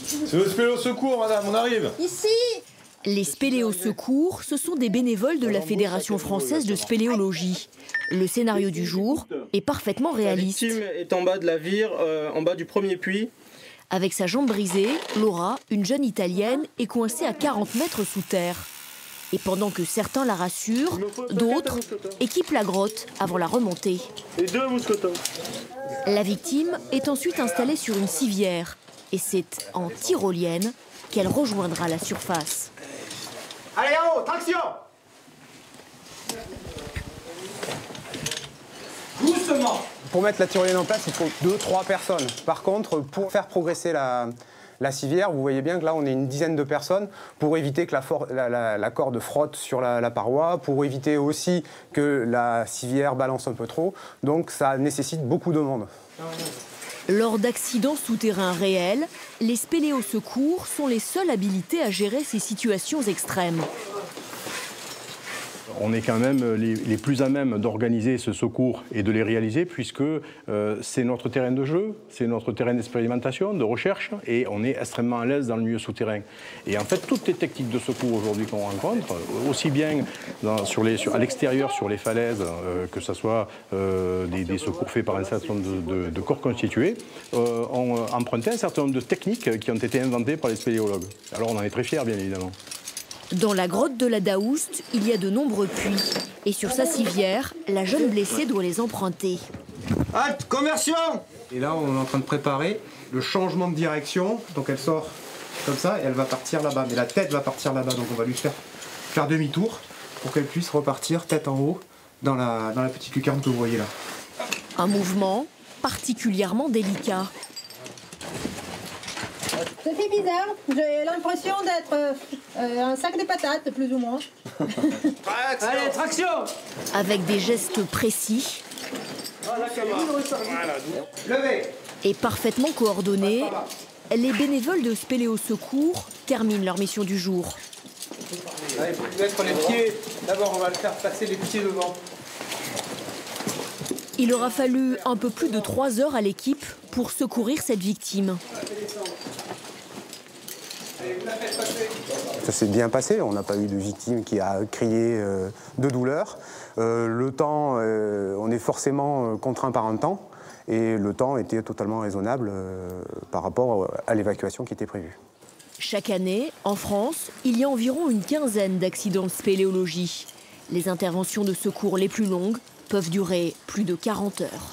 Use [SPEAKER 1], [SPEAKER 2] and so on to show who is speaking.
[SPEAKER 1] C'est le spéléo secours, madame, on arrive.
[SPEAKER 2] Ici.
[SPEAKER 3] Les spéléosecours, ce sont des bénévoles de la Fédération française de spéléologie. Le scénario du jour est parfaitement réaliste.
[SPEAKER 4] La victime est en bas de la vire, en bas du premier puits.
[SPEAKER 3] Avec sa jambe brisée, Laura, une jeune Italienne, est coincée à 40 mètres sous terre. Et pendant que certains la rassurent, d'autres équipent la grotte avant la remontée.
[SPEAKER 4] Et 2 mousquetons.
[SPEAKER 3] La victime est ensuite installée sur une civière. Et c'est en tyrolienne qu'elle rejoindra la surface.
[SPEAKER 5] Allez, en haut, traction! Doucement!
[SPEAKER 6] Pour mettre la tyrolienne en place, il faut 2-3 personnes. Par contre, pour faire progresser la civière, vous voyez bien que là, on est une dizaine de personnes pour éviter que la corde frotte sur la paroi, pour éviter aussi que la civière balance un peu trop. Donc, ça nécessite beaucoup de monde.
[SPEAKER 3] Lors d'accidents souterrains réels, les spéléosecours sont les seuls habilités à gérer ces situations extrêmes.
[SPEAKER 7] On est quand même les plus à même d'organiser ce secours et de les réaliser puisque c'est notre terrain de jeu, c'est notre terrain d'expérimentation, de recherche et on est extrêmement à l'aise dans le milieu souterrain. Et en fait, toutes les techniques de secours aujourd'hui qu'on rencontre, aussi bien à l'extérieur sur les falaises, que ce soit des secours faits par un certain nombre de corps constitués, ont emprunté un certain nombre de techniques qui ont été inventées par les spéléologues. Alors on en est très fiers, bien évidemment.
[SPEAKER 3] Dans la grotte de la Daoust, il y a de nombreux puits. Et sur sa civière, la jeune blessée doit les emprunter.
[SPEAKER 5] Halte, commerciaux!
[SPEAKER 6] Et là, on est en train de préparer le changement de direction. Donc elle sort comme ça et elle va partir là-bas. Mais la tête va partir là-bas. Donc on va lui faire demi-tour pour qu'elle puisse repartir tête en haut dans la petite lucarne que vous voyez là.
[SPEAKER 3] Un mouvement particulièrement délicat.
[SPEAKER 2] Ça fait bizarre. J'ai l'impression d'être un sac de patates, plus ou moins.
[SPEAKER 5] Allez, traction!
[SPEAKER 3] Avec des gestes précis
[SPEAKER 5] Levez!
[SPEAKER 3] et parfaitement coordonnés, les bénévoles de spéléosecours terminent leur mission du jour.
[SPEAKER 6] Allez, il faut mettre les pieds. D'abord, on va le faire passer les pieds devant.
[SPEAKER 3] Il aura fallu un peu plus de 3 heures à l'équipe pour secourir cette victime.
[SPEAKER 6] Ça s'est bien passé, on n'a pas eu de victime qui a crié de douleur. Le temps, on est forcément contraint par un temps, et le temps était totalement raisonnable par rapport à l'évacuation qui était prévue.
[SPEAKER 3] Chaque année, en France, il y a environ une quinzaine d'accidents de spéléologie. Les interventions de secours les plus longues peuvent durer plus de 40 heures.